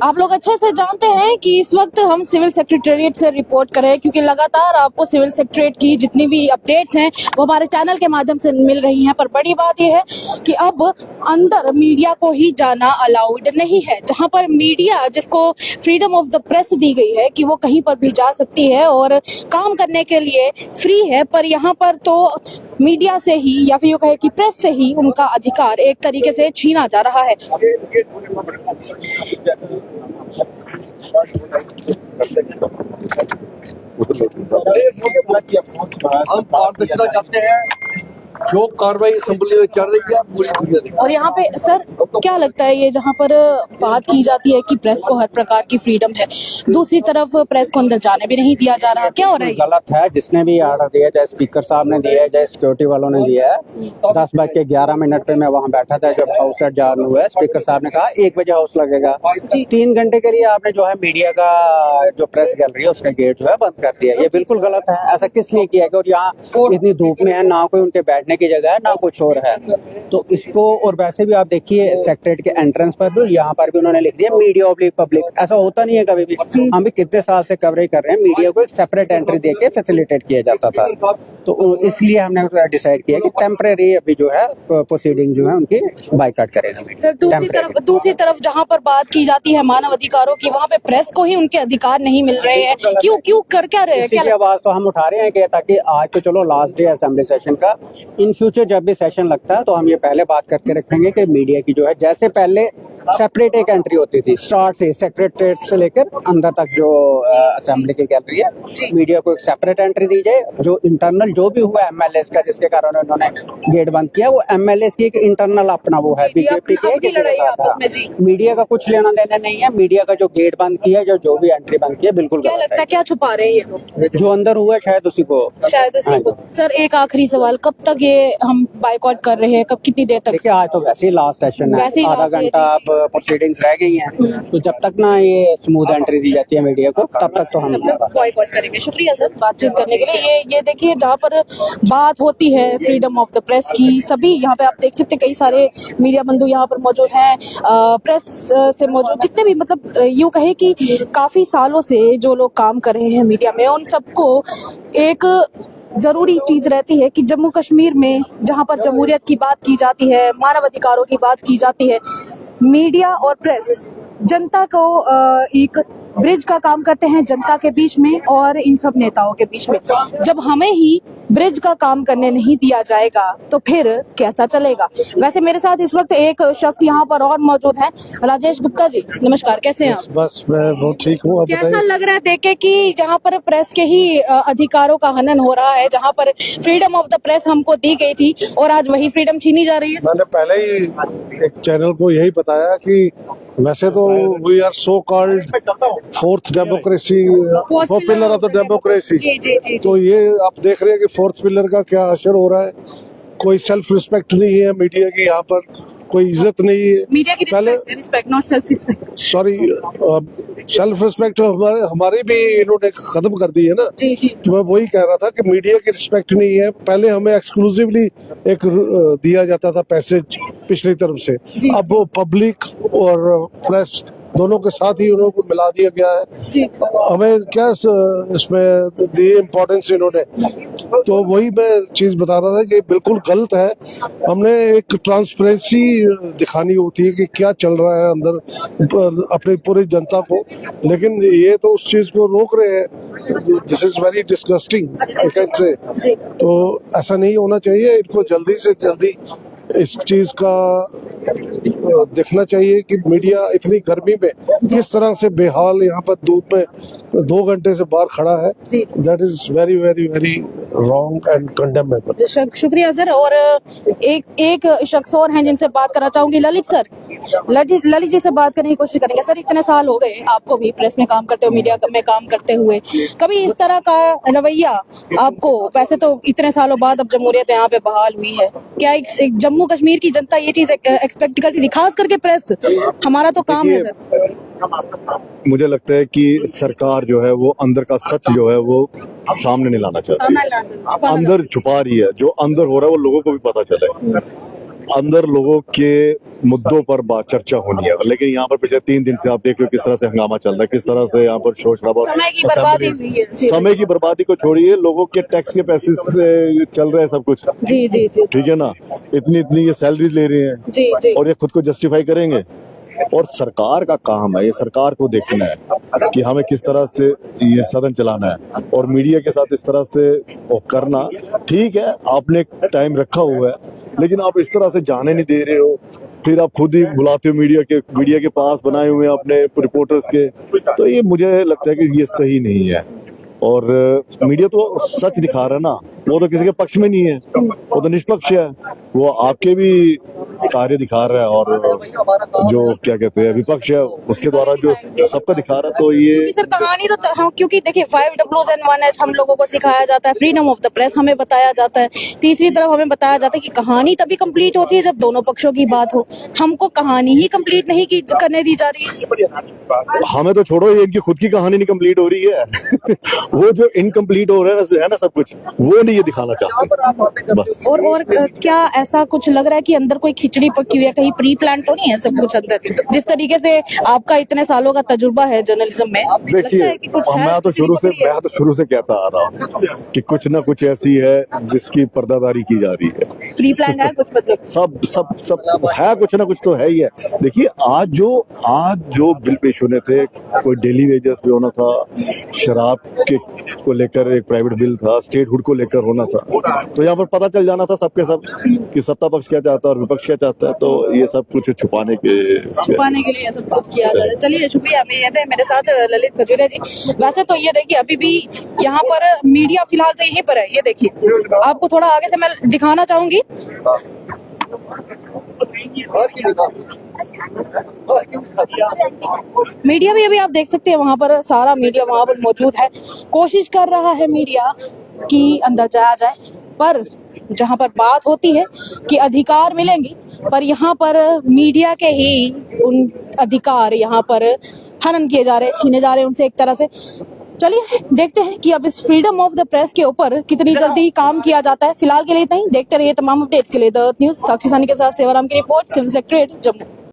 आप लोग अच्छे से जानते हैं कि इस वक्त हम सिविल सेक्रेटेरिएट से रिपोर्ट कर रहे हैं, क्योंकि लगातार आपको सिविल सेक्रेटेरिएट की जितनी भी अपडेट्स हैं वो हमारे चैनल के माध्यम से मिल रही हैं। पर बड़ी बात यह है कि अब अंदर मीडिया को ही जाना अलाउड नहीं है। जहां पर मीडिया, जिसको फ्रीडम ऑफ द प्रेस दी गई है कि वो कहीं पर भी जा सकती है और काम करने के लिए फ्री है, पर यहाँ पर तो मीडिया से ही या फिर यूँ कहे कि प्रेस से ही उनका अधिकार एक तरीके से छीना जा रहा है। हम पारदर्शिता चाहते हैं, जो कार्रवाई असेंबली में चल रही है पूरी दुनिया देखी। और यहाँ पे सर क्या लगता है, ये जहाँ पर बात की जाती है कि प्रेस को हर प्रकार की फ्रीडम है, दूसरी तरफ प्रेस को अंदर जाने भी नहीं दिया जा रहा, क्या हो रहा है? गलत है। जिसने भी आर्डर दिया, चाहे स्पीकर साहब ने दिया है, चाहे सिक्योरिटी वालों ने दिया है। 10:11 पे मैं वहाँ बैठा था जब हाउस एडजर्न हुआ है। स्पीकर साहब ने कहा 1 बजे हाउस लगेगा। 3 घंटे के लिए आपने जो है मीडिया का जो प्रेस गैलरी है उसका गेट जो है बंद कर दिया। ये बिल्कुल गलत है। ऐसा किस लिए किया कि और यहाँ इतनी धूप में है, ना कोई उनके बैठने की जगह है ना कुछ और है, तो इसको। और वैसे भी आप देखिए सेक्रेटरीट के एंट्रेंस पर भी, यहाँ पर भी उन्होंने लिख दिया मीडिया ऑब्लिक पब्लिक। ऐसा होता नहीं है कभी भी। हम भी कितने साल से कवरेज कर रहे हैं, मीडिया को एक सेपरेट एंट्री देके फैसिलिटेट किया जाता था। तो इसलिए हमने डिसाइड किया कि टेम्परेरी अभी जो है प्रोसीडिंग जो है उनकी बाइकॉट करेंगे। सर दूसरी तरफ जहाँ पर बात की जाती है मानव अधिकारों की, वहाँ पे प्रेस को ही उनके अधिकार नहीं मिल रहे हैं। क्यों कर क्या रहे हैं? इसी की आवाज तो हम उठा रहे हैं कि ताकि आज तो चलो लास्ट डे असेंबली सेशन का, इन फ्यूचर जब भी सेशन लगता है तो हम ये पहले बात करके रखेंगे कि मीडिया की जो है, जैसे पहले सेपरेट एक एंट्री होती थी स्टार्ट से, सेक्रेटरीट से लेकर अंदर तक जो असेंबली की गैलरी है, मीडिया को एक सेपरेट एंट्री दी जाए। जो इंटरनल जो भी हुआ एमएलएस का, जिसके कारण उन्होंने गेट बंद किया, वो एमएलएस की एक इंटरनल अपना वो है, बीजेपी की। मीडिया का कुछ लेना देना नहीं है। मीडिया का जो गेट बंद किया, जो भी एंट्री बंद किया, बिल्कुल क्या लगता है क्या छुपा रहे हैं ये लोग? जो अंदर हुआ शायद उसी को। सर एक आखिरी सवाल, कब तक ये हम बाइकआउट कर रहे हैं, कब कितनी देर तक? देखिए आज तो वैसे ही लास्ट सेशन है, आधा घंटा अब प्रोसीडिंग्स रह गई हैं, तो जब तक ना ये स्मूथ एंट्री दी जाती है मीडिया को, तब तक तो हम बॉयकॉट करेंगे। शुक्रिया सर बातचीत करने के लिए। ये देखिए जहाँ पर बात होती है फ्रीडम ऑफ द प्रेस की, सभी यहाँ पे आप देख सकते हैं कई सारे मीडिया बंधु यहाँ पर मौजूद हैं। प्रेस से मौजूद जितने भी, मतलब यूँ कहे कि काफी सालों से जो लोग काम कर रहे हैं मीडिया में, उन सबको एक जरूरी चीज रहती है कि जम्मू कश्मीर में जहाँ पर जमहूरियत की बात की जाती है, मानव अधिकारों की बात की जाती है, मीडिया और प्रेस जनता को एक ब्रिज का काम करते हैं जनता के बीच में और इन सब नेताओं के बीच में। जब हमें ही ब्रिज का काम करने नहीं दिया जाएगा तो फिर कैसा चलेगा? वैसे मेरे साथ इस वक्त एक शख्स यहाँ पर और मौजूद हैं। राजेश गुप्ता जी नमस्कार, कैसे हैं आप? बस मैं बहुत ठीक हूँ। कैसा लग रहा है देखे कि जहाँ पर प्रेस के ही अधिकारों का हनन हो रहा है, जहाँ पर फ्रीडम ऑफ द प्रेस हमको दी गई थी और आज वही फ्रीडम छीनी जा रही है? मैंने पहले ही एक चैनल को यही बताया कि वैसे तो we are so called fourth democracy, fourth pillar of the democracy. तो ये आप देख रहे हैं कि फोर्थ पिलर का क्या असर हो रहा है। कोई सेल्फ रिस्पेक्ट नहीं है मीडिया की, यहाँ पर कोई इज्जत नहीं है। मीडिया की respect not self respect. Sorry, self respect हमारी भी इन्होंने खत्म कर दी है ना। तो मैं वही कह रहा था कि मीडिया की रिस्पेक्ट नहीं है। पहले हमें एक्सक्लूसिवली एक दिया जाता था पैसेज पिछली तरफ से, अब वो पब्लिक और प्रेस दोनों के साथ ही उनको मिला दिया गया है। हमें क्या इसमें दी इम्पोर्टेंस इन्होंने, तो वही मैं चीज बता रहा था कि बिल्कुल गलत है। हमने एक ट्रांसपेरेंसी दिखानी होती है कि क्या चल रहा है अंदर अपनी पूरी जनता को, लेकिन ये तो उस चीज को रोक रहे हैं। This is very disgusting I can say. तो ऐसा नहीं होना चाहिए। इनको जल्दी से जल्दी इस चीज का देखना चाहिए कि मीडिया इतनी गर्मी में किस तरह से बेहाल यहाँ पर धूप में 2 घंटे से बाहर खड़ा है। That is very very very wrong and condemnable. शुक्रिया सर। और एक शख्स और हैं जिनसे बात करना चाहूंगी, ललित सर। ललित जी से बात करने की कोशिश करेंगे। सर इतने साल हो गए आपको भी प्रेस में काम करते हुए, मीडिया में काम करते हुए, कभी इस तरह का रवैया आपको, वैसे तो इतने सालों बाद अब जमहूरियत यहाँ पे बहाल हुई है, क्या एक जम्मू कश्मीर की जनता ये चीज एक्सपेक्ट करती थी, खास करके प्रेस? हमारा तो काम है सर। मुझे लगता है कि सरकार जो है वो अंदर का सच जो है वो सामने नहीं लाना चाहती, अंदर छुपा रही है। जो अंदर हो रहा है वो लोगों को भी पता चले। अंदर लोगों के मुद्दों पर बात चर्चा होनी है, लेकिन यहाँ पर पिछले 3 दिन से आप देख रहे हो किस तरह से हंगामा चल रहा है, किस तरह से यहाँ पर शोर शराबा, समय की बर्बादी हुई है। जी, समय की बर्बादी को छोड़िए, लोगों के टैक्स के पैसे से चल रहे हैं सब कुछ, जी जी जी ठीक है ना। इतनी इतनी ये सैलरीज ले रहे हैं जी जी और ये खुद को जस्टिफाई करेंगे। और सरकार का काम है, ये सरकार को देखना है कि हमें किस तरह से ये सदन चलाना है, और मीडिया के साथ इस तरह से वो करना ठीक है। आपने टाइम रखा हुआ है, लेकिन आप इस तरह से जाने नहीं दे रहे हो, फिर आप खुद ही बुलाते हो मीडिया के पास बनाए हुए हैं अपने रिपोर्टर्स के, तो ये मुझे लगता है कि ये सही नहीं है। और मीडिया तो सच दिखा रहा है ना, वो तो किसी के पक्ष में नहीं है, वो तो निष्पक्ष है, वो आपके भी कार्य दिखा रहा है, और जो क्या कहते हैं विपक्ष है उसके द्वारा जो सबका दिखा रहा है। तो ये क्योंकि सर कहानी तो हम, क्योंकि देखिए 5 Ws and 1H हम लोगों को सिखाया जाता है, फ्रीडम ऑफ द प्रेस हमें बताया जाता है, तीसरी तरफ हमें बताया जाता है कि कहानी तभी कंप्लीट होती है जब दोनों पक्षों की बात हो। हमको कहानी ही कंप्लीट नहीं की करने दी जा रही है। हमें तो छोड़ो, ये इनकी खुद की कहानी नहीं कंप्लीट हो रही है वो जो इनकम्प्लीट हो रहा है ना सब कुछ, वो नहीं ये दिखाना चाहते बस। और क्या ऐसा कुछ लग रहा है कि अंदर कोई खिचड़ी पकी हुई है, कहीं प्री प्लान तो नहीं है सब कुछ अंदर? जिस तरीके से आपका इतने सालों का तजुर्बा है जर्नलिज्म में, लगता देखिए, है कि कुछ है, मैं तो शुरू से कहता आ रहा हूँ कि कुछ ना कुछ ऐसी है जिसकी पर्दादारी की जा रही है, प्री प्लान है कुछ, मतलब सब है, कुछ ना कुछ तो है ही है। देखिए, आज जो बिल पेश होने थे, कोई डेली वेजेस पे होना था, शराब के को लेकर एक प्राइवेट बिल था, स्टेटहुड को लेकर होना था, तो यहाँ पर पता चल जाना था सबके सब कि सत्ता पक्ष क्या चाहता है और विपक्ष क्या चाहता है। तो ये सब कुछ छुपाने के लिए सब कुछ किया जा रहा है। चलिए शुक्रिया। मेरे साथ ललित खजूरिया जी। वैसे तो ये देखिए अभी भी यहाँ पर मीडिया फिलहाल तो यहीं पर है, ये देखिए आपको थोड़ा आगे से मैं दिखाना चाहूंगी। मीडिया भी अभी आप देख सकते हैं, वहां पर सारा मीडिया वहां पर मौजूद है। कोशिश कर रहा है मीडिया कि अंदर जाया जाए, पर जहां पर बात होती है कि अधिकार मिलेंगे, पर यहाँ पर मीडिया के ही उन अधिकार यहाँ पर हनन किए जा रहे, छीने जा रहे उनसे एक तरह से। चलिए देखते हैं कि अब इस फ्रीडम ऑफ द प्रेस के ऊपर कितनी जल्दी काम किया जाता है। फिलहाल के लिए इतना ही। देखते रहिए तमाम अपडेट्स के लिए द न्यूज़। साक्षी सानी के साथ सेवाराम की रिपोर्ट, सिविल सेक्रेटरी जम्मू।